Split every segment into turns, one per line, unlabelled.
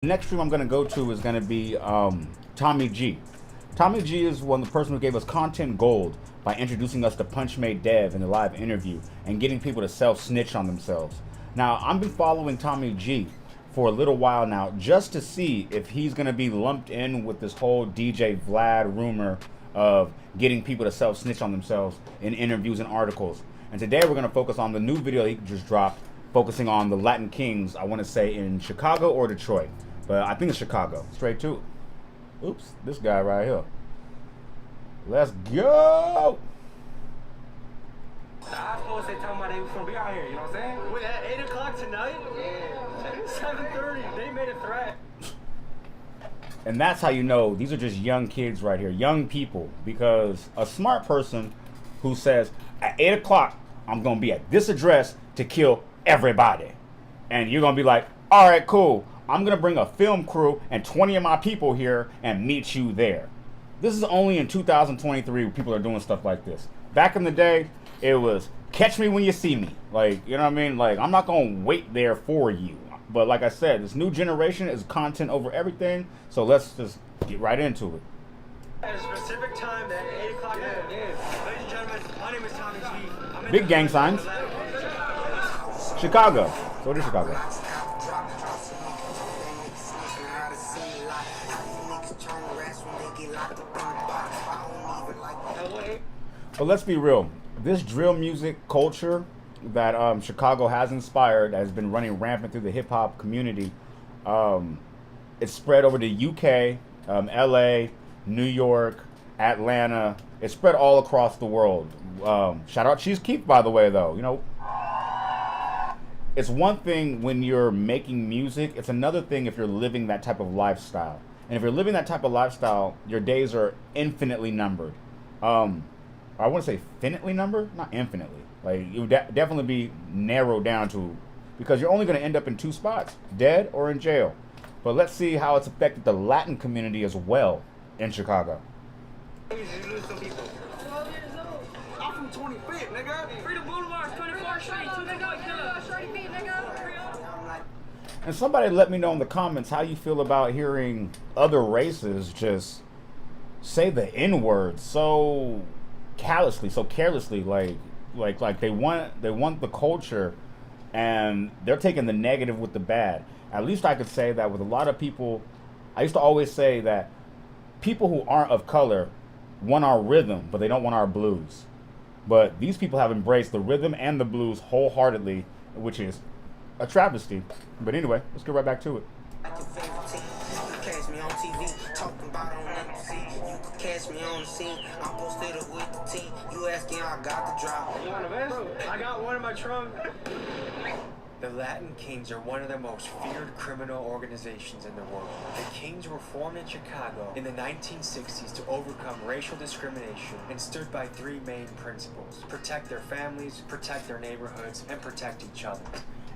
The next stream I'm going to go to is going to be Tommy G. Tommy G is the person who gave us content gold by introducing us to Punch Made Dev in the live interview and getting people to self-snitch on themselves. Now, I've been following Tommy G for a little while now just to see if he's going to be lumped in with this whole DJ Vlad rumor of getting people to self-snitch on themselves in interviews and articles. And today we're going to focus on the new video he just dropped, focusing on the Latin Kings, I want to say in Chicago or Detroit. But I think it's Chicago. Straight to it. Oops, this guy right here. Let's go!
I supposed to tell my they was gonna be out here, you know what I'm saying?
Wait, at 8 o'clock tonight? Yeah. 7:30, they made a threat.
And that's how you know these are just young kids right here, young people. Because a smart person who says, at 8 o'clock, I'm gonna be at this address to kill everybody. And you're gonna be like, all right, cool. I'm going to bring a film crew and 20 of my people here and meet you there. This is only in 2023 when people are doing stuff like this. Back in the day, it was catch me when you see me. Like, you know what I mean? Like, I'm not going to wait there for you. But like I said, this new generation is content over everything. So let's just get right into it.
At a specific time at 8 o'clock. Yeah. Ladies and gentlemen, my name is Tommy G.
Big gang signs. Chicago. So it is Chicago. But let's be real. This drill music culture that Chicago has inspired, has been running rampant through the hip hop community. It's spread over the UK, LA, New York, Atlanta. It's spread all across the world. Shout out Cheese Keef, by the way, though. You know, it's one thing when you're making music. It's another thing if you're living that type of lifestyle. And if you're living that type of lifestyle, your days are infinitely numbered. I want to say finitely numbered, not infinitely. Like, it would definitely be narrowed down to, because you're only going to end up in two spots, dead or in jail. But let's see how it's affected the Latin community as well in Chicago.
I'm from 25th, nigga.
Freedom Boulevard, 24th Street, 2 nigga, killer.
And somebody let me know in the comments how you feel about hearing other races just say the N-word so callously, so carelessly, like they want the culture, and they're taking the negative with the bad. At least I could say that with a lot of people. I used to always say that people who aren't of color want our rhythm, but they don't want our blues. But these people have embraced the rhythm and the blues wholeheartedly, which is a travesty. But anyway, let's get right back to it.
Catch me on TV, talking about on MC. You could catch me on the scene. I'm posted up with the team. You asking, I got the drop.
You want a vest? I got one in my trunk.
The Latin Kings are one of the most feared criminal organizations in the world. The Kings were formed in Chicago in the 1960s to overcome racial discrimination and stood by three main principles: protect their families, protect their neighborhoods, and protect each other.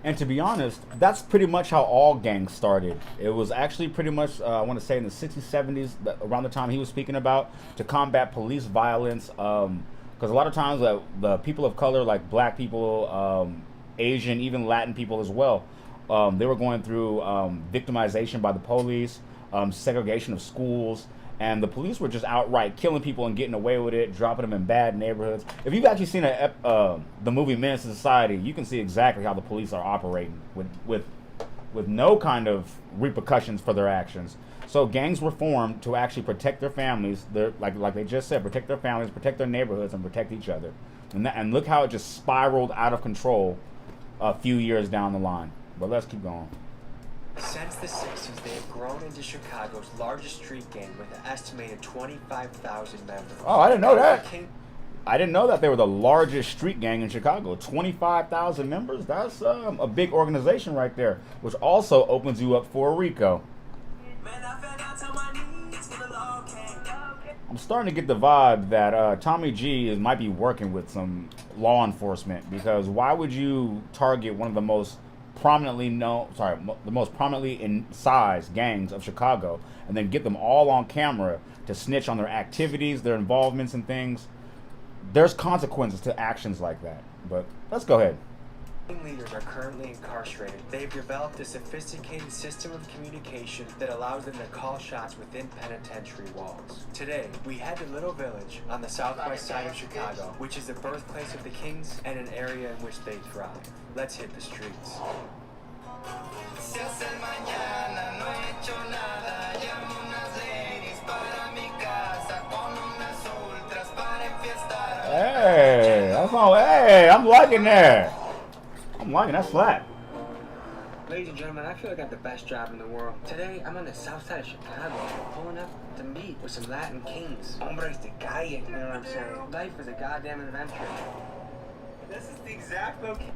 And to be honest, that's pretty much how all gangs started. It was actually pretty much, I want to say in the 60s, 70s, around the time he was speaking about, to combat police violence. Because a lot of times the people of color, like black people, Asian, even Latin people as well, they were going through victimization by the police, segregation of schools, and the police were just outright killing people and getting away with it, dropping them in bad neighborhoods. If you've actually seen the movie Menace to Society, you can see exactly how the police are operating with no kind of repercussions for their actions. So gangs were formed to actually protect their families. They're like they just said, protect their families, protect their neighborhoods, and protect each other. And look how it just spiraled out of control a few years down the line. But let's keep going.
Since the 60s, they have grown into Chicago's largest street gang with an estimated 25,000 members.
Oh, I didn't know that. I didn't know that they were the largest street gang in Chicago. 25,000 members? That's a big organization right there, which also opens you up for a RICO. I'm starting to get the vibe that Tommy G might be working with some law enforcement, because why would you target one of the most prominently incised gangs of Chicago and then get them all on camera to snitch on their activities, their involvements and things? There's consequences to actions like that. But let's go ahead.
leaders are currently incarcerated. They've developed a sophisticated system of communication that allows them to call shots within penitentiary walls. Today, we head to Little Village on the southwest side of Chicago, which is the birthplace of the Kings and an area in which they thrive. Let's hit the streets.
Hey, that's all. Hey, I'm liking that. I'm liking that slap.
Ladies and gentlemen, I feel like I got the best job in the world. Today, I'm on the south side of Chicago, pulling up to meet with some Latin kings. Hombres de calle, you know what I'm saying? Life is a goddamn adventure. This is the exact location.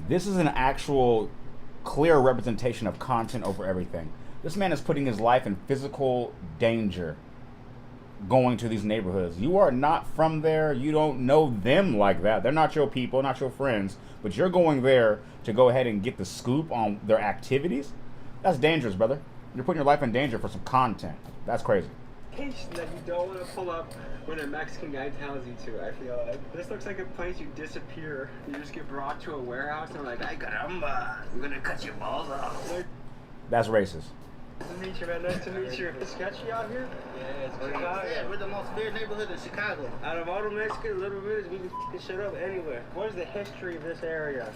This is an actual clear representation of content over everything. This man is putting his life in physical danger going to these neighborhoods. You are not from there. You don't know them like that. They're not your people, not your friends, but you're going there to go ahead and get the scoop on their activities. That's dangerous, brother. You're putting your life in danger for some content. That's crazy.
That you don't want to pull up when a Mexican guy tells you to, I feel like. This looks like a place you disappear. You just get brought to a warehouse and they're like, ay caramba, I'm gonna cut your balls off. Like,
That's racist.
nice to meet you, man. Nice to meet you. It's sketchy out here?
Yeah, it's
Chicago.
yeah, we're the most feared neighborhood in Chicago.
Out of all the Mexican little village, we can f***ing shit up anywhere. What is the history of this area?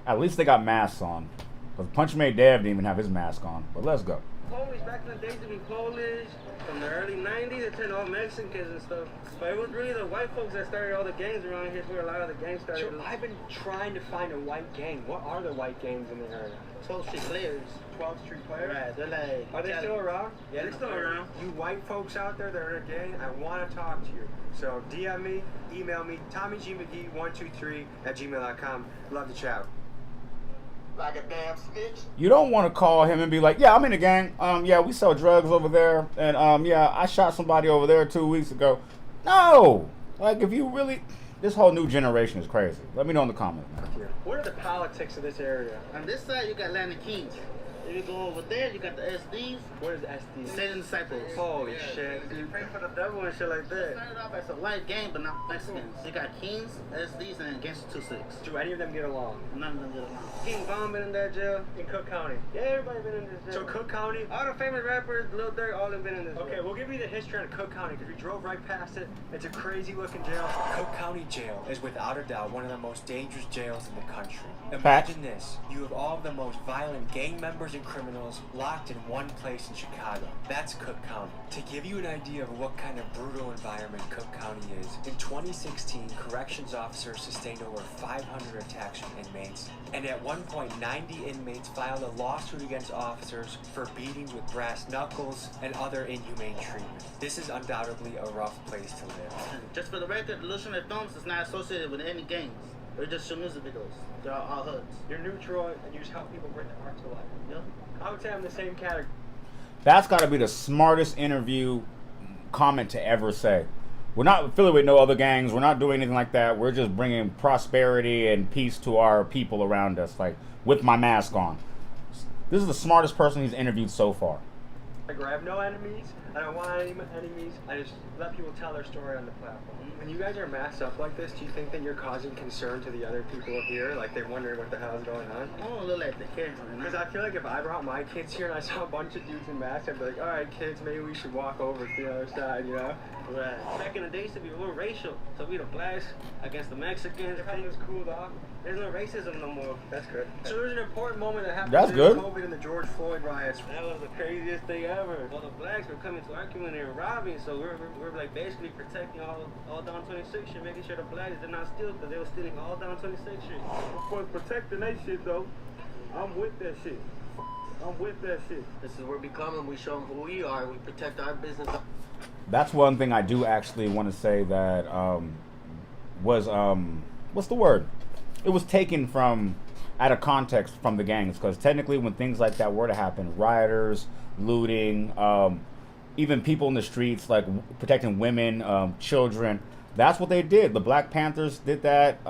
At least they got masks on. Because Punch Made Dev didn't even have his mask on. But let's go.
Polish, back in the days, to be Polish. From the early 90s, it turned all Mexicans and stuff. But it was really the white folks that started all the gangs around here. That's where a lot of the gangs started. So I've been trying to find a white gang. What are the white gangs in the area?
12th Street Players.
12th Street Players?
Right, they're like...
Are they still around?
Yeah, they're still around.
You white folks out there that are in a gang, I want to talk to you. So DM me, email me, TommyGMcGee123@gmail.com. Love to chat.
Like a damn snitch.
You don't want to call him and be like, yeah, I'm in a gang. Yeah, we sell drugs over there. And yeah, I shot somebody over there 2 weeks ago. No! Like, if you really... This whole new generation is crazy. Let me know in the comments, man.
What are the politics of this area?
On this side, you got Latin Kings. If you go over there, you got the SDs.
What is SD?
Satan Disciples.
Holy shit. You pray for the devil and shit like that.
Started off as a white gang, but not Mexicans. You got Kings, SDs, and Gangster 26.
Do any of them get along?
None of them get along.
King Von been in that jail in Cook County. Yeah, everybody been in this jail. So Cook County, all the famous rappers, Lil Durk, all them been in this jail. Okay, we'll give you the history on Cook County because we drove right past it. It's a crazy looking jail.
Cook County Jail is without a doubt one of the most dangerous jails in the country.
Fact.
Imagine this. You have all of the most violent gang members and criminals locked in one place in Chicago. That's Cook County. To give you an idea of what kind of brutal environment Cook County is, in 2016, corrections officers sustained over 500 attacks from inmates, and at one point, 90 inmates filed a lawsuit against officers for beatings with brass knuckles and other inhumane treatment. This is undoubtedly a rough place to live.
Just for the record, Illusionary Films is not associated with any gangs. They're just show music videos. They're all hoods.
You're neutral and you just help people bring the art to life.
Yep.
I would say I'm the same category.
That's got to be the smartest interview comment to ever say. We're not affiliated with no other gangs. We're not doing anything like that. We're just bringing prosperity and peace to our people around us, like with my mask on. This is the smartest person he's interviewed so far.
I have no enemies. I don't want any enemies. I just let people tell their story on the platform. When you guys are masked up like this, do you think that you're causing concern to the other people here? Like they're wondering what the hell is going on?
I don't look like the kids.
Because I feel like if I brought my kids here and I saw a bunch of dudes in masks, I'd be like, all right, kids, maybe we should walk over to the other side, you know?
Right. Back in the days, to be more racial. So we the blacks against the Mexicans.
Everything's cooled off. There's no racism no more. That's good. So there's an important moment that happened
That's
during
good.
COVID and the George Floyd riots.
That was the craziest thing ever. All the blacks were coming to our community and robbing, so we're like basically protecting all down 26th Street, making sure the blacks did not steal because they were stealing all down 26th Street.
For protecting that shit though, I'm with that shit. I'm with that shit.
This is where we come and we show them who we are. We protect our business.
That's one thing I do actually want to say that was what's the word? It was taken from out of context from the gangs, because technically when things like that were to happen, rioters, looting, even people in the streets like protecting women, children, that's what they did. The Black Panthers did that.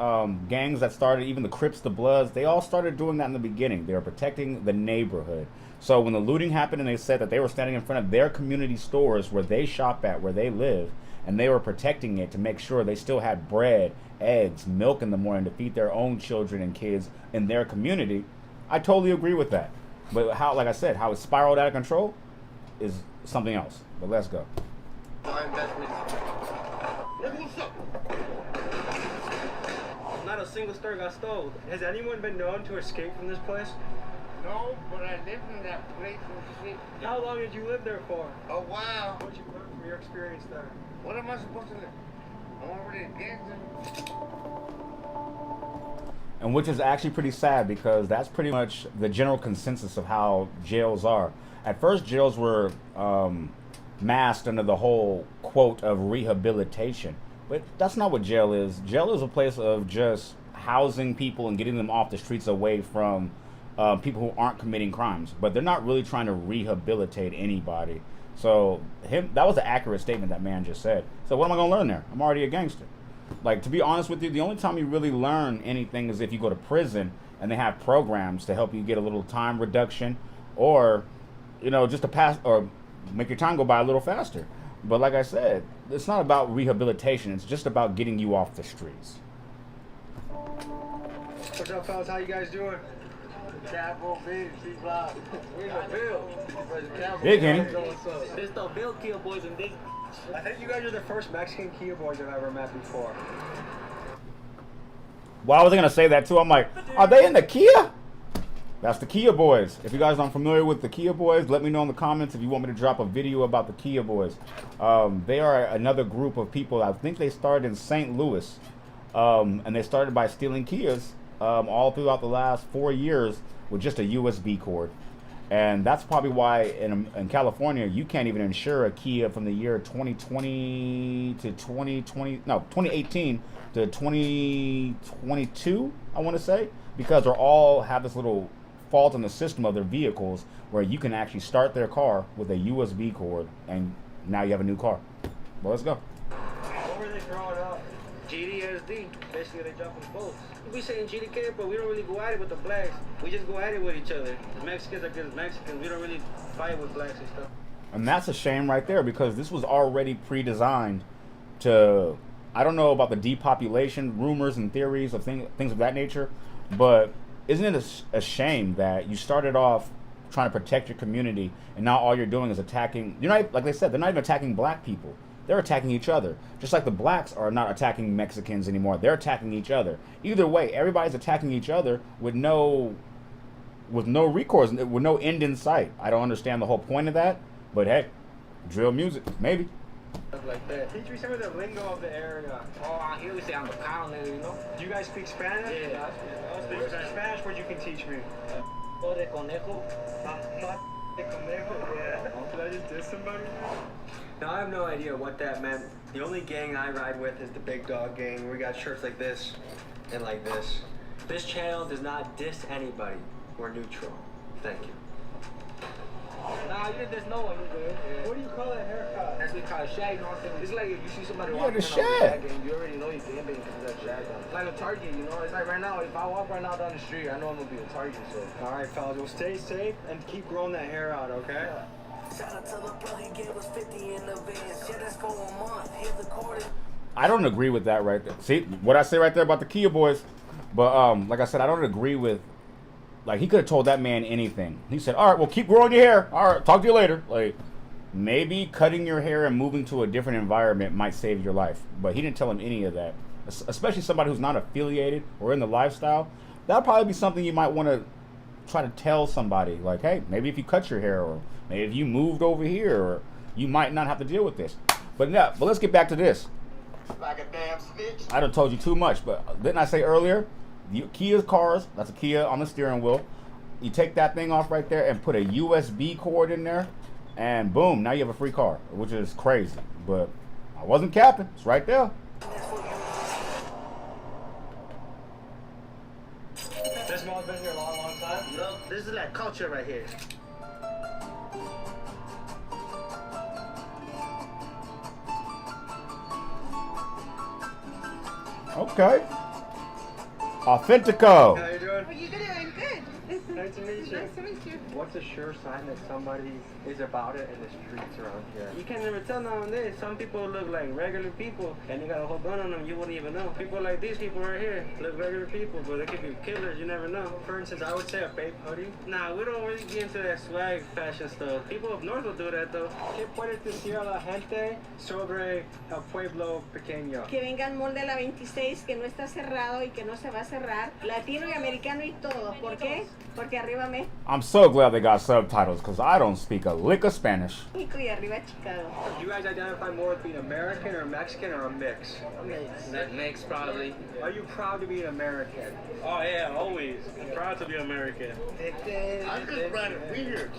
Gangs that started, even the Crips, the Bloods, they all started doing that in the beginning. They were protecting the neighborhood. So when the looting happened and they said that they were standing in front of their community stores where they shop at, where they live, and they were protecting it to make sure they still had bread, eggs, milk in the morning to feed their own children and kids in their community, I totally agree with that. But how, like I said, how it spiraled out of control is something else. But let's go.
Not a single store got stole. Has anyone been known to escape from this place?
No, but I lived in that place for 6.
How long did you live there for?
A while.
What did you learn from your experience there?
What am I supposed to live? I'm already against them.
And which is actually pretty sad because that's pretty much the general consensus of how jails are. At first, jails were masked under the whole quote of rehabilitation. But that's not what jail is. Jail is a place of just housing people and getting them off the streets away from people who aren't committing crimes. But they're not really trying to rehabilitate anybody. So that was an accurate statement that man just said. So what am I going to learn there? I'm already a gangster. Like, to be honest with you, the only time you really learn anything is if you go to prison and they have programs to help you get a little time reduction or, you know, just to pass or make your time go by a little faster. But like I said, it's not about rehabilitation. It's just about getting you off the streets.
What's up, fellas? How you guys doing?
Capo, big, C-Block.
We in the Bill.
Big Henny.
This the Bill Kia boys and this. I think you guys are the first Mexican Kia boys I've ever met before.
Well, I was going to say that too. I'm like, are they in the Kia? That's the Kia Boys. If you guys aren't familiar with the Kia Boys, let me know in the comments if you want me to drop a video about the Kia Boys. They are another group of people. I think they started in St. Louis. And they started by stealing Kias all throughout the last 4 years with just a USB cord. And that's probably why in California, you can't even insure a Kia from the year 2018 to 2022, I want to say, because they all have this little fault in the system of their vehicles where you can actually start their car with a USB cord and now you have a new car. Well, let's go.
What were they growing up? GDSD. Basically, they jump in boats. We saying GDK, but we don't really go at it with the blacks. We just go at it with each other. The Mexicans against Mexicans. We don't really fight with blacks and stuff.
And that's a shame right there because this was already pre-designed to, I don't know about the depopulation rumors and theories of things of that nature, but isn't it a shame that you started off trying to protect your community and now all you're doing is attacking, you're not, like they said, they're not even attacking black people. They're attacking each other. Just like the blacks are not attacking Mexicans anymore. They're attacking each other. Either way, everybody's attacking each other with no recourse, with no end in sight. I don't understand the whole point of that, but hey, drill music, maybe.
Like that. Teach me some of the lingo of the area.
Oh, here we say I'm a colonel, you know?
Do you guys speak Spanish?
Yeah.
I'll speak Spanish, what you can teach me.
Oh, de conejo.
De conejo? Yeah. Did I just diss somebody?
Now, I have no idea what that meant. The only gang I ride with is the Big Dog Gang. We got shirts like this and like this. This channel does not diss anybody. We're neutral. Thank you.
Nah, you didn't diss no one, you good. Yeah.
What do you call that haircut?
That's what we call a shag, you know what I'm saying? It's like if you see somebody
Yeah,
walking
the
around with a
shag.
shag and you already know you're gambling because of that shag on. Like a target, you know? It's like right now, if I walk right now down the street, I know I'm going to be a target, so.
All right, fellas, well, stay safe and keep growing that hair out, okay?
Yeah.
Shout out to the brother, he gave us 50 in the van. Shit, that's for a month. Here's the quarter.
I don't agree with that right there. See what I say right there about the Kia Boys, but like I said, I don't agree with. Like, he could have told that man anything. He said, "All right, well, keep growing your hair. All right, talk to you later." Like, maybe cutting your hair and moving to a different environment might save your life, but he didn't tell him any of that. Especially somebody who's not affiliated or in the lifestyle, that'll probably be something you might want to try to tell somebody. Like, hey, maybe if you cut your hair, or maybe if you moved over here, or you might not have to deal with this. But yeah, but let's get back to this.
Like a damn snitch.
I done told you too much, but didn't I say earlier? Kia's cars, that's a Kia on the steering wheel. You take that thing off right there and put a USB cord in there, and boom, now you have a free car, which is crazy. But I wasn't capping. It's right there.
This mall's been here a long, long time.
You know, this is like culture right here.
Okay. Authentico.
How you doing?
How are you doing? Good.
Nice to meet you.
Nice to meet you.
What's a sure sign that somebody is about it in the streets around here?
You can't never tell nowadays. Some people look like regular people, and they got a whole gun on them, you wouldn't even know. People like these people right here look regular people, but they could be killers, you never know.
For instance, I would say a fake hoodie.
Nah, we don't really get into that swag fashion stuff. People up north will do that, though.
¿Qué puedes decir a la gente sobre el pueblo pequeño?
Que venga el mall de la 26, que no está cerrado y que no se va a cerrar. Latino y americano y todo. ¿Por qué? Porque arriba
I'm so glad they got subtitles because I don't speak a lick of Spanish.
México y arriba Chicago.
Do you guys identify more with being American or Mexican or a mix?
Mix, probably.
Are you proud to be an American?
Oh, yeah, always. I'm proud to be American.
I just find it weird.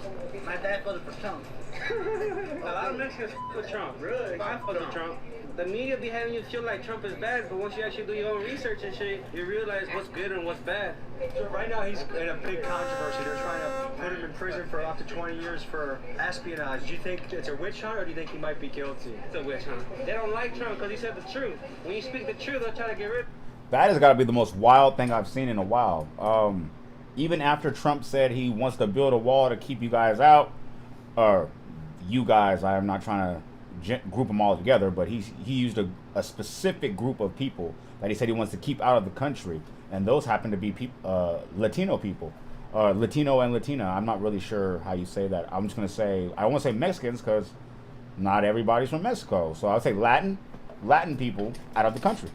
My dad voted for Trump.
A lot of Mexicans f with Trump. Really? I fuck with Trump. The media be having you feel like Trump is bad, but once you actually do your own research and shit, you realize what's good and what's bad.
So right now he's in a big controversy. They're trying to put him in prison for up to 20 years for espionage. Do you think it's a witch hunt or do you think he might be guilty?
It's a witch hunt. They don't like Trump because he said the truth. When you speak the truth, they'll try to get rid of
That has got to be the most wild thing I've seen in a while. Even after Trump said he wants to build a wall to keep you guys out, or you guys, I am not trying to group them all together, but he used a specific group of people that he said he wants to keep out of the country, and those happen to be Latino people, Latino and Latina. I'm not really sure how you say that. I'm just gonna say, I won't say Mexicans because not everybody's from Mexico, so I'll say Latin people out of the country,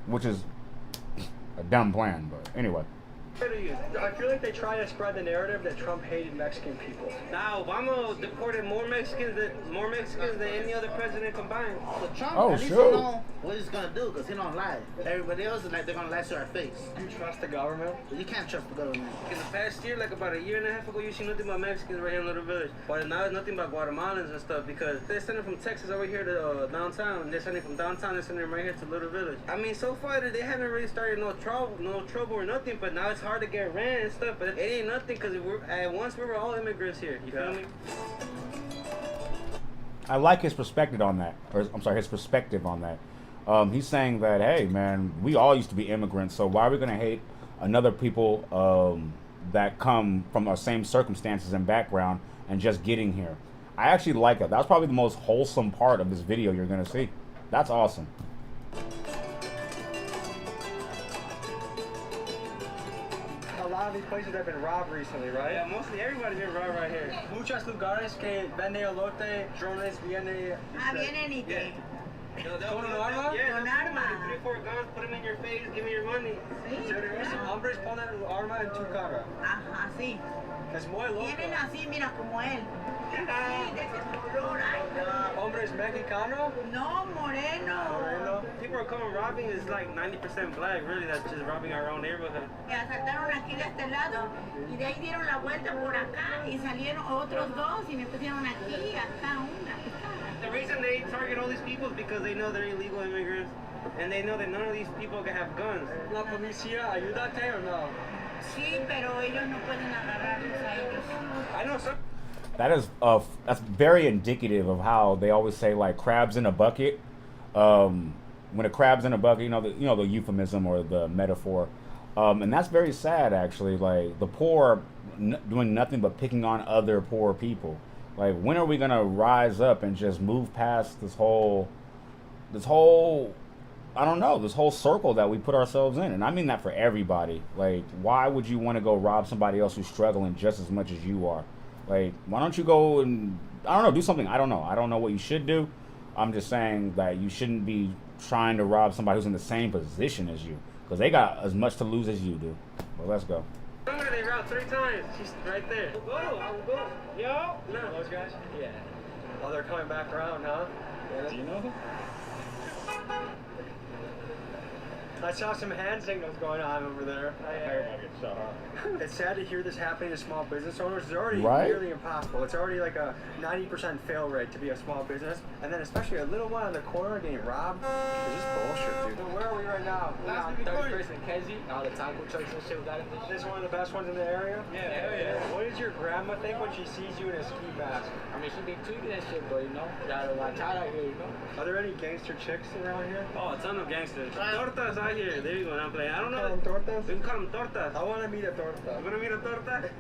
which is a dumb plan, but anyway.
I feel like they try to spread the narrative that Trump hated Mexican people.
Now, Obama deported more Mexicans than any other president combined.
But Trump,
Oh,
at least
sure.
he know what he's gonna do because he don't lie. Everybody else is like they're gonna lie to our face.
You trust the government?
But you can't trust the government.
In the past year, like about a year and a half ago, you see nothing but Mexicans right here in Little Village. But now it's nothing but Guatemalans and stuff because they're sending from Texas over here to downtown. They're sending from downtown, they're sending them right here to Little Village. I mean, so far they haven't really started no trouble or nothing. But now it's hard to get rent and stuff. But it ain't nothing because at once we were all immigrants here. You feel me?
I like his perspective on that, or I'm sorry, his perspective on that. He's saying that, hey, man, we all used to be immigrants, so why are we going to hate another people that come from our same circumstances and background and just getting here? I actually like it. That's probably the most wholesome part of this video you're going to see. That's awesome.
A lot of these places have been robbed recently, right?
Yeah, mostly everybody's been robbed right here.
Muchos lugares que vende elote, drones viene.
Vienen y que.
¿Con un arma?
Yeah,
Con
they'll
arma.
like 3-4 guns, put them in your face, give me your money.
Sí,
Esos hombres ponen arma en tu cara.
Ajá, sí.
Es muy loco.
Vienen así, mira, como él. Sí, de ese color, ay, no.
Hombres mexicano?
No, moreno.
Moreno.
People are coming robbing is like 90% black, really, that's just robbing our own neighborhood.
Que asaltaron aquí de este lado y de ahí dieron la vuelta por acá y salieron otros dos y me pusieron aquí, acá una.
The reason they target all these people is because they know they're illegal immigrants and they know that none of these people can have guns.
La policía, ayúdate o no?
Sí, pero ellos no pueden agarrarlos a ellos.
I know some.
That's very indicative of how they always say like crabs in a bucket. When a crab's in a bucket, you know the euphemism or the metaphor, and that's very sad actually. Like the poor doing nothing but picking on other poor people. Like when are we gonna rise up and just move past this whole I don't know, this whole circle that we put ourselves in? And I mean that for everybody. Like, why would you want to go rob somebody else who's struggling just as much as you are? Like, why don't you go and, I don't know, do something? I don't know what you should do. I'm just saying that you shouldn't be trying to rob somebody who's in the same position as you, because they got as much to lose as you do. But let's go.
Remember they robbed 3 times. She's right there. Go, I will go. Yo, no.
Those guys? Yeah. Oh, they're coming back around, huh? Yeah.
Do you know them?
I saw some hand signals going on over there. It's sad to hear this happening to small business owners. It's already nearly impossible. It's already like a 90% fail rate to be a small business. And then especially a little one on the corner getting robbed. It's just bullshit, dude. So where are we right now?
We're on 31st and Kenzie. All the taco trucks and shit we got in this.
This is one of the best ones in the area?
Yeah.
What does your grandma think when she sees you in a ski mask?
I mean, she be tweaking and shit, but you know, got a lot out here, you know.
Are there any gangster chicks around here?
Oh, a ton of gangsters. Tortas, I here. There you go. I'm playing. I don't know.
Call 'em tortas?
We can call them tortas.
I want to meet a torta.
You want to meet a torta?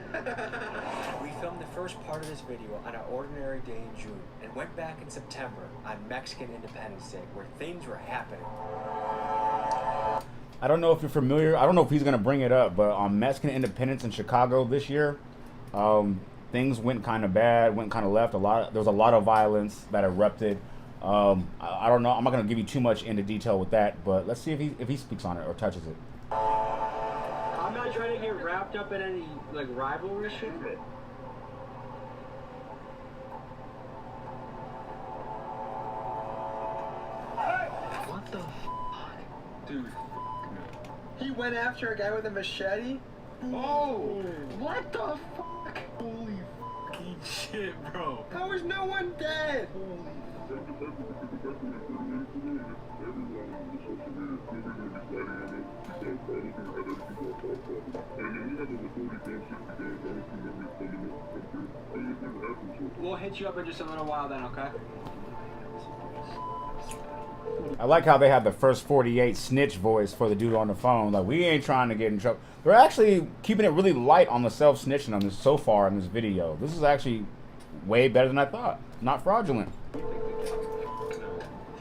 We filmed the first part of this video on an ordinary day in June and went back in September on Mexican Independence Day where things were happening.
I don't know if you're familiar. I don't know if he's going to bring it up, but on Mexican Independence in Chicago this year, things went kind of bad, went kind of left. There was a lot of violence that erupted. I don't know. I'm not going to give you too much into detail with that, but let's see if he speaks on it or touches it.
I'm not trying to get wrapped up in any like rivalry shit.
What the dude? He went after a guy with a machete? Oh! What the fuck? Holy fucking shit, bro. How is no one dead?
We'll hit you up in just a little while then, okay?
I like how they have the first 48 snitch voice for the dude on the phone. Like, we ain't trying to get in trouble. They're actually keeping it really light on the self-snitching on this so far in this video. This is actually way better than I thought. Not fraudulent.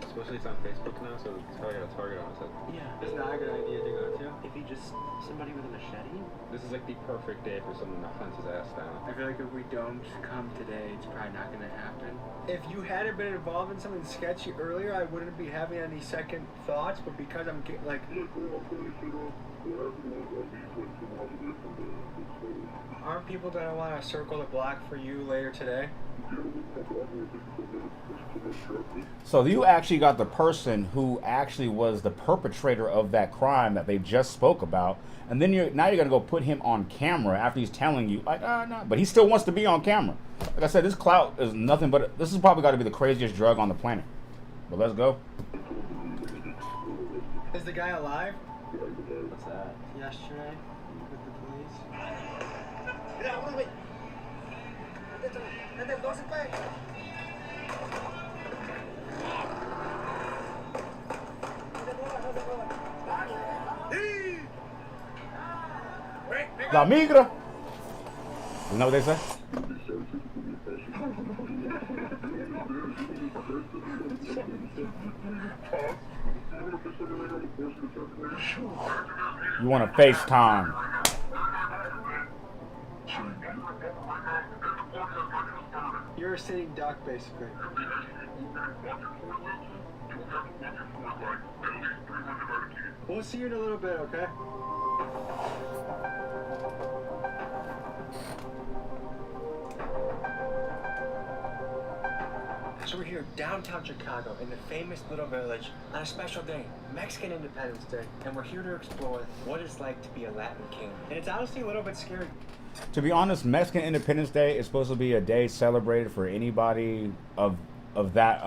Especially it's on Facebook now, so it's probably got a target on his head.
Yeah, it's not a good idea to go to.
If he just somebody with a machete, this is like the perfect day for someone to hunt his ass down.
I feel like if we don't come today, it's probably not gonna happen.
If you hadn't been involved in something sketchy earlier, I wouldn't be having any second thoughts, but because I'm like... Aren't people gonna want to circle the block for you later today?
So you actually got the person who actually was the perpetrator of that crime that they just spoke about, and then now you're gonna go put him on camera after he's telling you like, no, but he still wants to be on camera. Like I said, this clout is nothing but this is probably got to be the craziest drug on the planet. But let's go.
Is the guy alive?
What's that?
Yesterday with the police.
La migra. You know what they say? You want to FaceTime.
You're a sitting duck, basically. We'll see you in a little bit, okay?
So we're here downtown Chicago in the famous little village on a special day, Mexican Independence Day, and we're here to explore what it's like to be a Latin king.
And it's honestly a little bit scary.
To be honest, Mexican Independence Day is supposed to be a day celebrated for anybody of that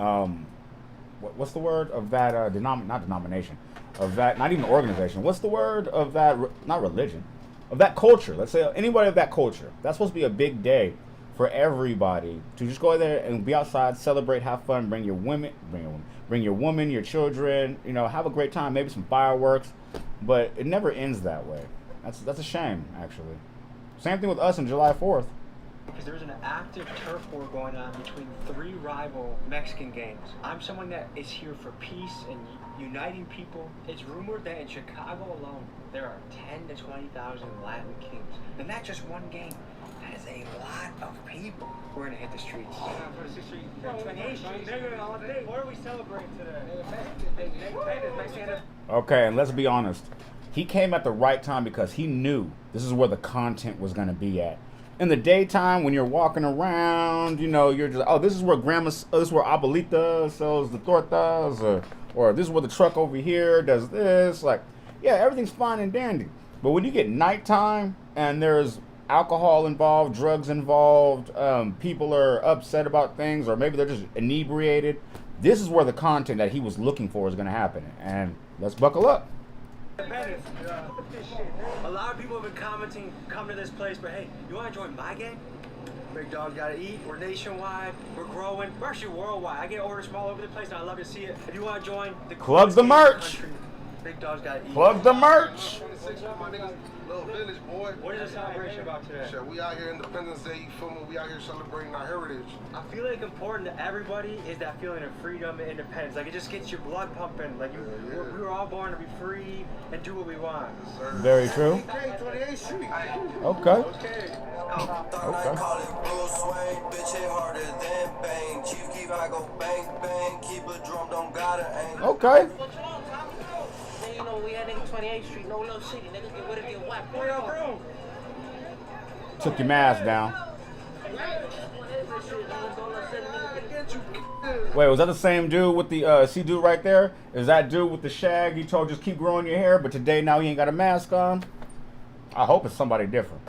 what's the word of that not denomination, of that, not even organization. What's the word of that, not religion, of that culture. Let's say anybody of that culture. That's supposed to be a big day for everybody to just go there and be outside, celebrate, have fun, bring your woman, your children, have a great time, maybe some fireworks, but it never ends that way. That's a shame, actually. Same thing with us on July 4th.
Because there's an active turf war going on between 3 rival Mexican gangs. I'm someone that is here for peace and uniting people. It's rumored that in Chicago alone, there are 10 to 20,000 Latin kings. And that's just one gang. That is a lot of people. We're gonna hit the streets.
What are we celebrating today?
Okay, and let's be honest. He came at the right time because he knew this is where the content was going to be at. In the daytime, when you're walking around, you're just, this is where this is where Abuelita sells the tortas, or this is where the truck over here does this. Like, yeah, everything's fine and dandy. But when you get nighttime and there's alcohol involved, drugs involved, people are upset about things, or maybe they're just inebriated, this is where the content that he was looking for is going to happen. And let's buckle up.
A lot of people have been commenting, come to this place, but hey, you want to join my gang? Big Dog's Gotta Eat. We're nationwide. We're growing. We're actually worldwide. I get orders from all over the place, and I love to see it. If you want to join the
Plug the merch.
country, Big dogs got eat.
Plug the merch.
26 with my niggas, little village, boy.
What is the celebration about today?
Shit, we out here Independence Day, you feel me? We out here celebrating our heritage.
I feel like important to everybody is that feeling of freedom and independence. Like it just gets your blood pumping. Like we were all born to be free and do what we want.
Very true.
Okay, 28th Street.
Okay.
Okay.
Okay.
Call it blue swing, bitch hit harder than bang. Chief keep I go bang bang. Keep a drum, don't gotta aim.
Okay.
You know, we had nigga 28th Street, no little city. Niggas get rid of your whack.
What up, bro?
Took your mask down. Wait, was that the same dude with the see dude right there? Is that dude with the shag? He told you just keep growing your hair, but today now he ain't got a mask on. I hope it's somebody different.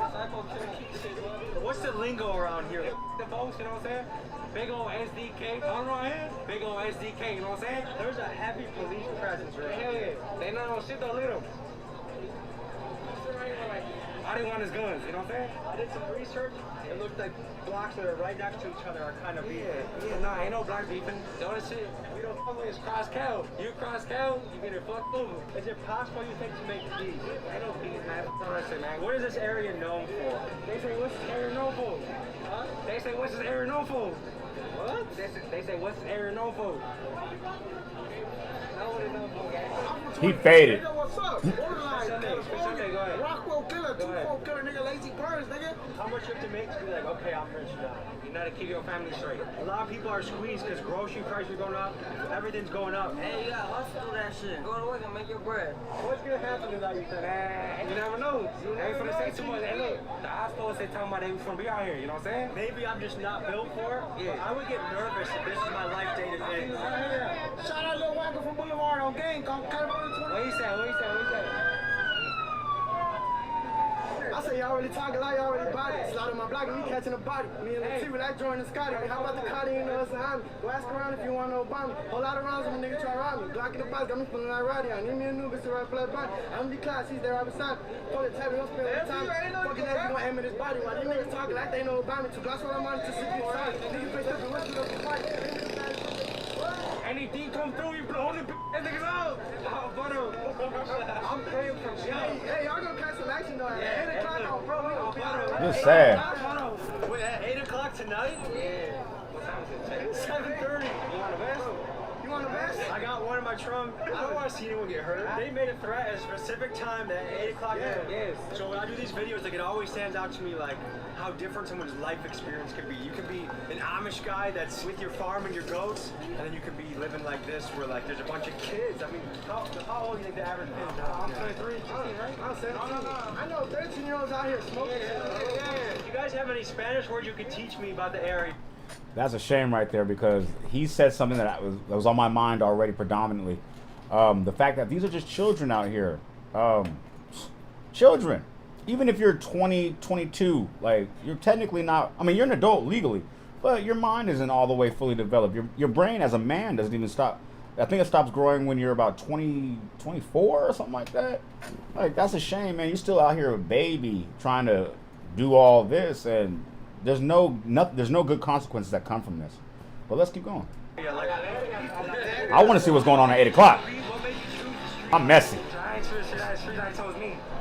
What's the lingo around here?
The most, you know what I'm saying? Big old SDK, all right here. Big old SDK, you know what I'm saying?
There's a heavy police presence right
Hell
here.
yeah. They not on shit though, little. I didn't want his guns, you know what I'm saying?
I did some research. It looked like blocks that are right next to each other are kind of beefing.
Yeah, nah, ain't no black beefing. Notice it. We don't fuck with this cross cow. You cross cow, you get it fucked over.
Is it possible you think to make peace?
Ain't no peace, man. Listen, man.
What is this area known for?
They say, what's this area known for?
Huh?
They say, what's this area known for?
What?
They say, what's this area known for?
He faded.
Nigga, what's up? Borderline,
Okay, go ahead.
Rockwell killer, 2-4 killer, nigga, lazy birds, nigga.
How much you have to make to be like, okay, I'm rich now?
You know to keep your family straight.
A lot of people are squeezed because grocery prices are going up. Everything's going up.
Hey, you gotta hustle through that shit. Go to work and make your bread.
What's gonna happen to that, you think?
Man, you never know. I ain't finna say too much. Hey, look, the hospitals, they talking about they was gonna be out here, you know what I'm saying?
Maybe I'm just not built for it.
Yeah.
I would get nervous if this is my life day to day.
Shout out Lil Wagger from Boulevard on gang, on California 20.
What he say? What he say? What he say?
I say y'all really talking like y'all really body. Slide on my block and me catching a body. Me and the T with that joint and Scotty. How about the Cotty and the Sahami? Go ask around if you want no bomb. Whole lot of rounds when a nigga try to rob me. Glock in the box, got me feeling like Roddy. I need me a new bitch to ride play body. I'm the class, he's there right beside me. Pull the tab, we don't spend no time. Fucking ass, you gon' aim at his body. While these niggas talking like they know about me. Two glass while I'm on it to sleep inside. Niggas face up and whistle up the fight.
Anything come through, you blow the niggas out. Oh, butter.
I'm paying from
Hey, y'all gonna catch some action though. At 8 o'clock on bro, we gonna be out of
Just sad.
Wait, at 8 o'clock tonight?
Yeah. What time is it?
7:30.
You want the best?
You want the best?
I got one in my trunk. I don't want to see anyone get hurt. They made a threat at a specific time at 8 o'clock.
Yes.
So when I do these videos, like it always stands out to me like how different someone's life experience can be. You can be an Amish guy that's with your farm and your goats, and then you can be living like this where like there's a bunch of kids. I mean, how old do you think the average kid is?
I'm 23, 16, right?
I'm 17. I know 13-year-olds out here smoking.
Do you guys have any Spanish words you could teach me about the area?
That's a shame right there because he said something that was on my mind already predominantly. The fact that these are just children out here. Children. Even if you're 20, 22, like you're technically not, I mean, you're an adult legally, but your mind isn't all the way fully developed. Your brain as a man doesn't even stop. I think it stops growing when you're about 20, 24 or something like that. Like, that's a shame, man. You're still out here a baby trying to do all this, and there's no good consequences that come from this. But let's keep going. I want to see what's going on at 8 o'clock. I'm messy.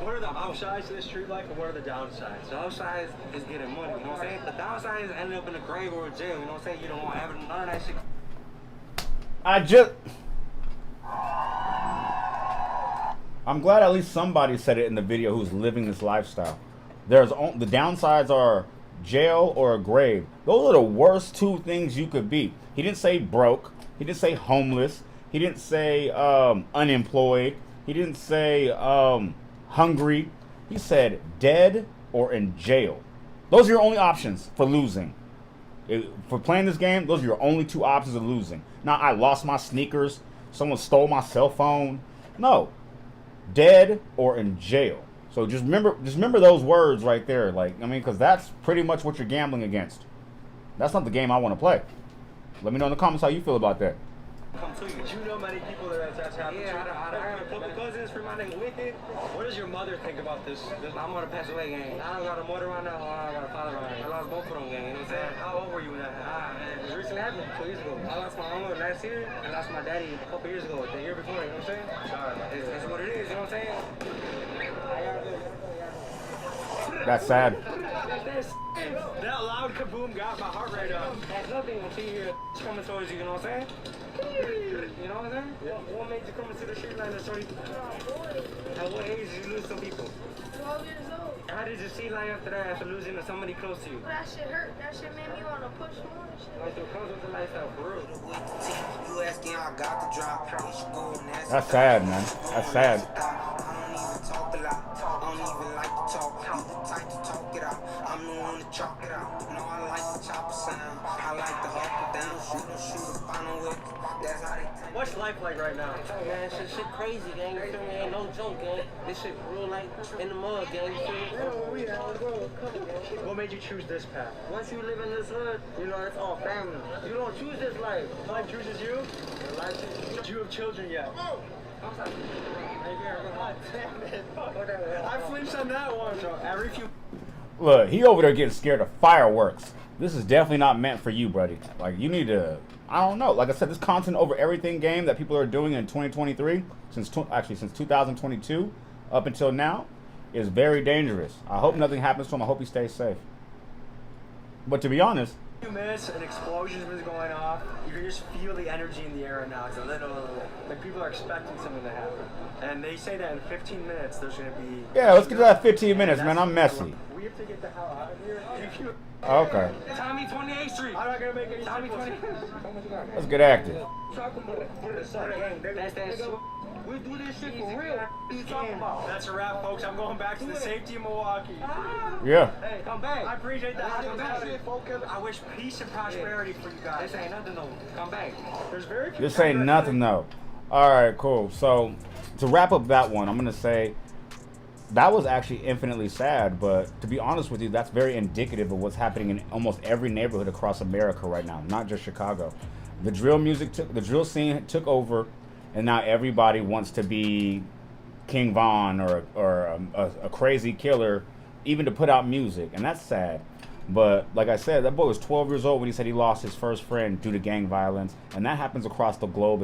What are the upsides to this street life and what are the downsides?
The upside is getting money, you know what I'm saying? The downside is ending up in a grave or a jail, you know what I'm saying? You don't want to have none of that shit.
I'm glad at least somebody said it in the video who's living this lifestyle. The downsides are jail or a grave. Those are the worst two things you could be. He didn't say broke. He didn't say homeless. He didn't say unemployed. He didn't say hungry. He said dead or in jail. Those are your only options for losing. For playing this game, those are your only two options of losing. Not I lost my sneakers, someone stole my cell phone. No. Dead or in jail. So just remember those words right there. Like, I mean, because that's pretty much what you're gambling against. That's not the game I want to play. Let me know in the comments how you feel about that.
come to you.
You know many people that's happened
Yeah,
to.
I got a couple cousins from my name Wicked.
What does your mother think about this?
My mother passed away, gang. I don't got a mother right now, I got a father right now. I lost both of them, gang, you know what I'm saying?
How old were you when that happened?
Man, it recently happened 2 years ago. I lost my uncle last year, and lost my daddy a couple years ago, the year before, you know what I'm saying? It's what it is, you know what I'm saying?
That's sad.
That loud kaboom got my heart rate up.
That's nothing until you hear coming towards you, you know what I'm saying? You know what I'm saying? What made you come into the street line, shorty? At what age did you lose some people?
12 years old.
How did you see life after that, after losing somebody close to you?
That shit hurt. That shit made me want to push more and shit.
Like, so it comes with the lifestyle, for real.
You asking, I got the drop.
That's sad, man. That's sad.
I don't even talk a lot. I don't even like to talk. You the type to talk it out. I'm the one to chalk it out. No, I like the chopper sound. I like the up and down. Shoot a final whip. That's how they take.
What's life like right now?
Hey, man, shit crazy, gang. You feel me? Ain't no joke, gang. This shit real like in the mud, gang. You feel me?
What made you choose this path?
Once you live in this hood, you know, it's all family. You don't choose this life.
Life chooses you?
Life chooses you.
Do you have children yet?
I'm sorry.
God damn it. I flinched on that one. So every few...
Look, he over there getting scared of fireworks. This is definitely not meant for you, buddy. Like, you need to, I don't know. Like I said, this content over everything game that people are doing in 2023, since 2022 up until now, is very dangerous. I hope nothing happens to him. I hope he stays safe. But to be honest,
few minutes, an explosion's been going off. You can just feel the energy in the air right now. It's a little, like people are expecting something to happen. And they say that in 15 minutes there's going to be...
yeah, let's get to that 15 minutes, man. I'm messy.
We have to get the hell out of here.
Okay.
Tommy 28th Street.
I'm not going to make any
Tommy
sense.
28th.
Let's get active.
That's that shit. We do this shit for real. What are you talking about?
That's a wrap, folks. I'm going back to the safety of Milwaukee.
Yeah.
Hey, come back.
I appreciate that.
Come back.
I wish peace and prosperity for you guys.
This ain't nothing though. Come back.
There's very few
This ain't nothing, though. All right, cool. So, to wrap up that one, I'm going to say that was actually infinitely sad, but to be honest with you, that's very indicative of what's happening in almost every neighborhood across America right now, not just Chicago. The drill scene took over, and now everybody wants to be King Von or a crazy killer, even to put out music, and that's sad. But like I said, that boy was 12 years old when he said he lost his first friend due to gang violence, and that happens across the globe,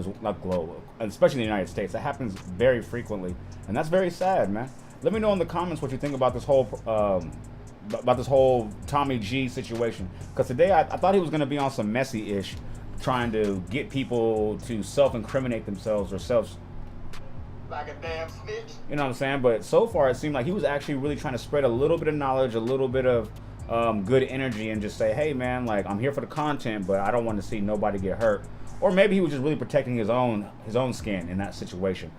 especially in the United States. That happens very frequently, and that's very sad, man. Let me know in the comments what you think about this whole Tommy G situation. Because today I thought he was going to be on some messy-ish, trying to get people to self-incriminate themselves or
Like a damn snitch.
you know what I'm saying? But so far it seemed like he was actually really trying to spread a little bit of knowledge, a little bit of good energy, and just say, hey man, like, I'm here for the content, but I don't want to see nobody get hurt. Or maybe he was just really protecting his own skin in that situation.